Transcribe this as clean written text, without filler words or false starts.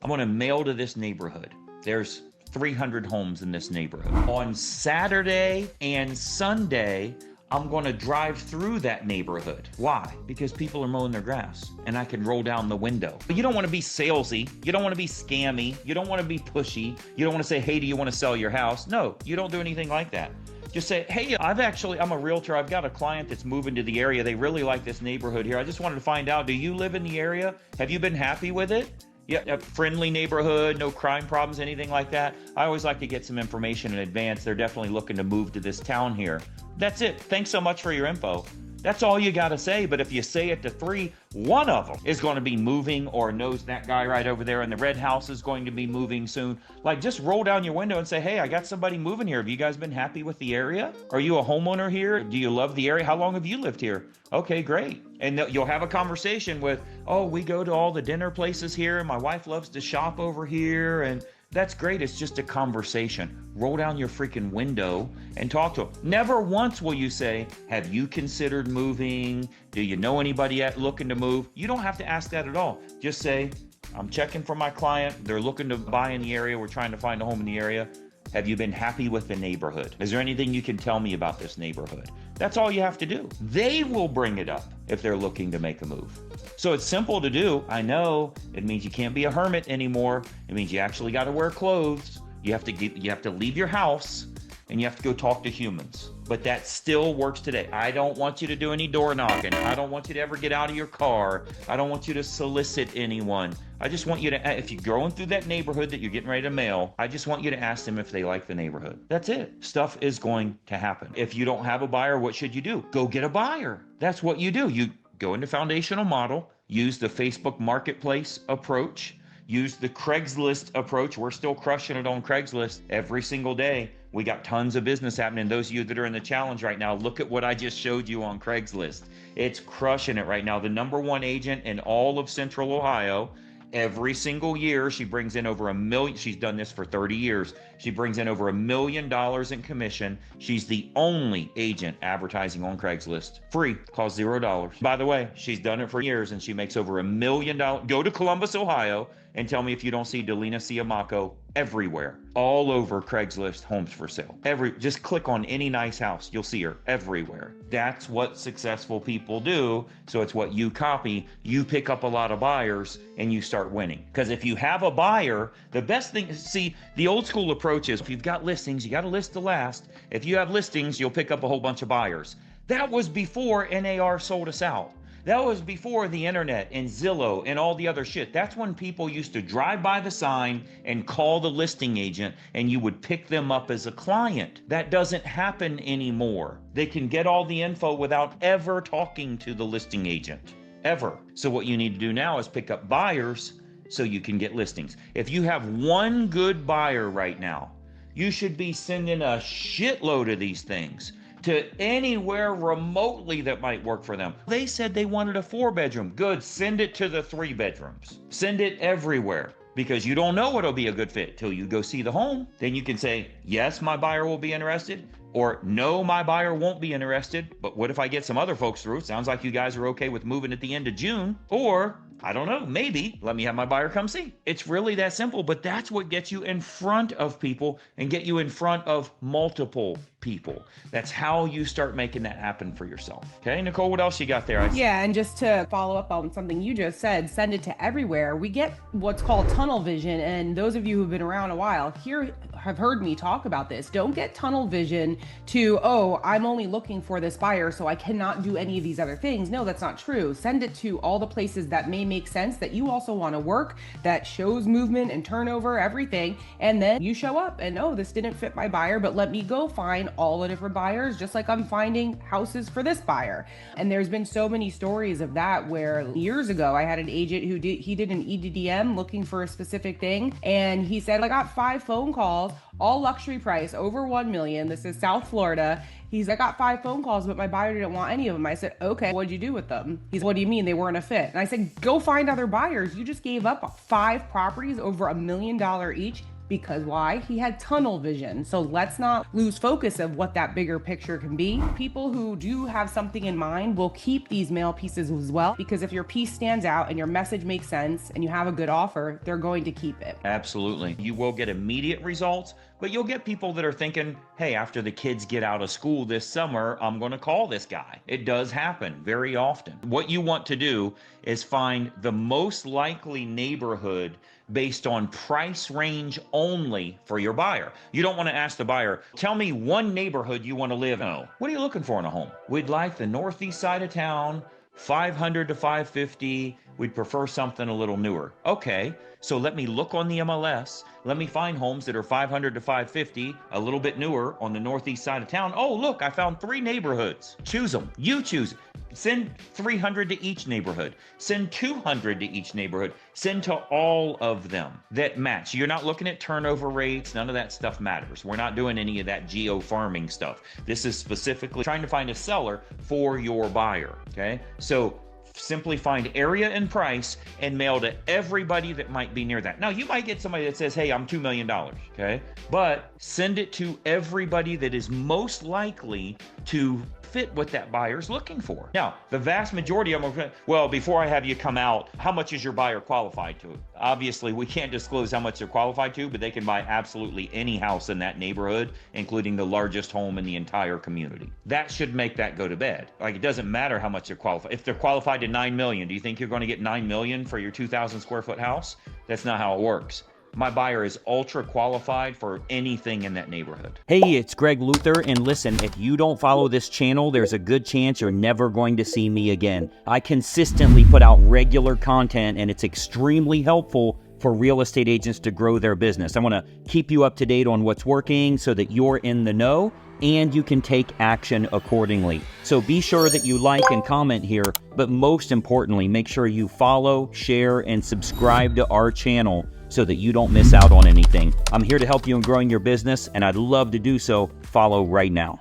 I'm going to mail to this neighborhood. There's 300 homes in this neighborhood. On Saturday and Sunday, I'm going to drive through that neighborhood. Why? Because people are mowing their grass and I can roll down the window. But you don't want to be salesy. You don't want to be scammy. You don't want to be pushy. You don't want to say, hey, do you want to sell your house? No, you don't do anything like that. Just say, hey, I'm a realtor. I've got a client that's moving to the area. They really like this neighborhood here. I just wanted to find out, do you live in the area? Have you been happy with it? Yeah, a friendly neighborhood, no crime problems, anything like that. I always like to get some information in advance. They're definitely looking to move to this town here. That's it. Thanks so much for your info. That's all you got to say. But if you say it to three, one of them is going to be moving or knows that guy right over there in the red house is going to be moving soon. Like, just roll down your window and say, hey, I got somebody moving here. Have you guys been happy with the area? Are you a homeowner here? Do you love the area? How long have you lived here? Okay, great. And you'll have a conversation with, oh, we go to all the dinner places here. And my wife loves to shop over here. And that's great. It's just a conversation. Roll down your freaking window and talk to them. Never once will you say, have you considered moving? Do you know anybody looking to move? You don't have to ask that at all. Just say, I'm checking for my client. They're looking to buy in the area. We're trying to find a home in the area. Have you been happy with the neighborhood? Is there anything you can tell me about this neighborhood? That's all you have to do. They will bring it up if they're looking to make a move. So it's simple to do. I know it means you can't be a hermit anymore. It means you actually got to wear clothes. You have to leave your house and you have to go talk to humans. But that still works today. I don't want you to do any door knocking. I don't want you to ever get out of your car. I don't want you to solicit anyone. I just want you to, if you're going through that neighborhood that you're getting ready to mail, I just want you to ask them if they like the neighborhood. That's it. Stuff is going to happen. If you don't have a buyer, what should you do? Go get a buyer. That's what you do. You go into foundational model, use the Facebook marketplace approach, use the Craigslist approach. We're still crushing it on Craigslist every single day. We got tons of business happening. Those of you that are in the challenge right now, look at what I just showed you on Craigslist. It's crushing it right now. The #1 agent in all of Central Ohio. Every single year, she brings in over $1 million. She's done this for 30 years. She brings in over $1 million in commission. She's the only agent advertising on Craigslist. Free, costs $0. By the way, she's done it for years and she makes over $1 million. Go to Columbus, Ohio, and tell me if you don't see Delina Siamaco everywhere, all over Craigslist homes for sale. Just click on any nice house, you'll see her everywhere. That's what successful people do. So it's what you copy. You pick up a lot of buyers and you start winning. Because if you have a buyer, the best thing, see, the old school approach is if you've got listings, you got to list the last. If you have listings, you'll pick up a whole bunch of buyers. That was before NAR sold us out. That was before the internet and Zillow and all the other shit. That's when people used to drive by the sign and call the listing agent and you would pick them up as a client. That doesn't happen anymore. They can get all the info without ever talking to the listing agent, ever. So what you need to do now is pick up buyers so you can get listings. If you have one good buyer right now, you should be sending a shitload of these things to anywhere remotely that might work for them. They said they wanted a 4-bedroom. Good, send it to the 3 bedrooms. Send it everywhere because you don't know what'll be a good fit till you go see the home. Then you can say, yes, my buyer will be interested, or no, my buyer won't be interested, but what if I get some other folks through? Sounds like you guys are okay with moving at the end of June, or I don't know, maybe let me have my buyer come see. It's really that simple, but that's what gets you in front of people and get you in front of multiple people. That's how you start making that happen for yourself. Okay, Nicole, what else you got there? Yeah, and just to follow up on something you just said, send it to everywhere. We get what's called tunnel vision, and those of you who've been around a while here have heard me talk about this. Don't get tunnel vision to, oh, I'm only looking for this buyer, so I cannot do any of these other things. No, that's not true. Send it to all the places that may make sense, that you also want to work, that shows movement and turnover, everything. And then you show up and, oh, this didn't fit my buyer, but let me go find all the different buyers, just like I'm finding houses for this buyer. And there's been so many stories of that where years ago I had an agent who did an EDDM looking for a specific thing. And he said, I got 5 phone calls, all luxury price, over $1 million. This is South Florida. I got 5 phone calls, but my buyer didn't want any of them. I said, okay, what'd you do with them? He's, what do you mean they weren't a fit? And I said, go find other buyers. You just gave up 5 properties over $1 million each. Because why? He had tunnel vision. So let's not lose focus of what that bigger picture can be. People who do have something in mind will keep these mail pieces as well, because if your piece stands out and your message makes sense and you have a good offer, they're going to keep it. Absolutely. You will get immediate results, but you'll get people that are thinking, hey, after the kids get out of school this summer, I'm going to call this guy. It does happen very often. What you want to do is find the most likely neighborhood based on price range only for your buyer. You don't want to ask the buyer, tell me one neighborhood you want to live in. No. What are you looking for in a home? We'd like the northeast side of town, 500 to 550. We'd prefer something a little newer. Okay, so let me look on the MLS. Let me find homes that are 500 to 550, a little bit newer on the northeast side of town. Oh, look, I found 3 neighborhoods. Choose them. You choose. Send 300 to each neighborhood. Send 200 to each neighborhood. Send to all of them that match. You're not looking at turnover rates. None of that stuff matters. We're not doing any of that geo-farming stuff. This is specifically trying to find a seller for your buyer, okay? So simply find area and price and mail to everybody that might be near that. Now, you might get somebody that says, hey, I'm $2 million, okay? But send it to everybody that is most likely to fit what that buyer's looking for. Now, the vast majority of them, well, before I have you come out, how much is your buyer qualified to? Obviously, we can't disclose how much they're qualified to, but they can buy absolutely any house in that neighborhood, including the largest home in the entire community. That should make that go to bed. Like, it doesn't matter how much they're qualified. If they're qualified to 9 million, do you think you're going to get 9 million for your 2,000 square foot house? That's not how it works. My buyer is ultra qualified for anything in that neighborhood. Hey, it's Greg Luther, and listen, if you don't follow this channel, there's a good chance you're never going to see me again. I consistently put out regular content, and it's extremely helpful for real estate agents to grow their business. I want to keep you up to date on what's working so that you're in the know and you can take action accordingly. So be sure that you like and comment here, but most importantly, make sure you follow, share, and subscribe to our channel so that you don't miss out on anything. I'm here to help you in growing your business, and I'd love to do so. Follow right now.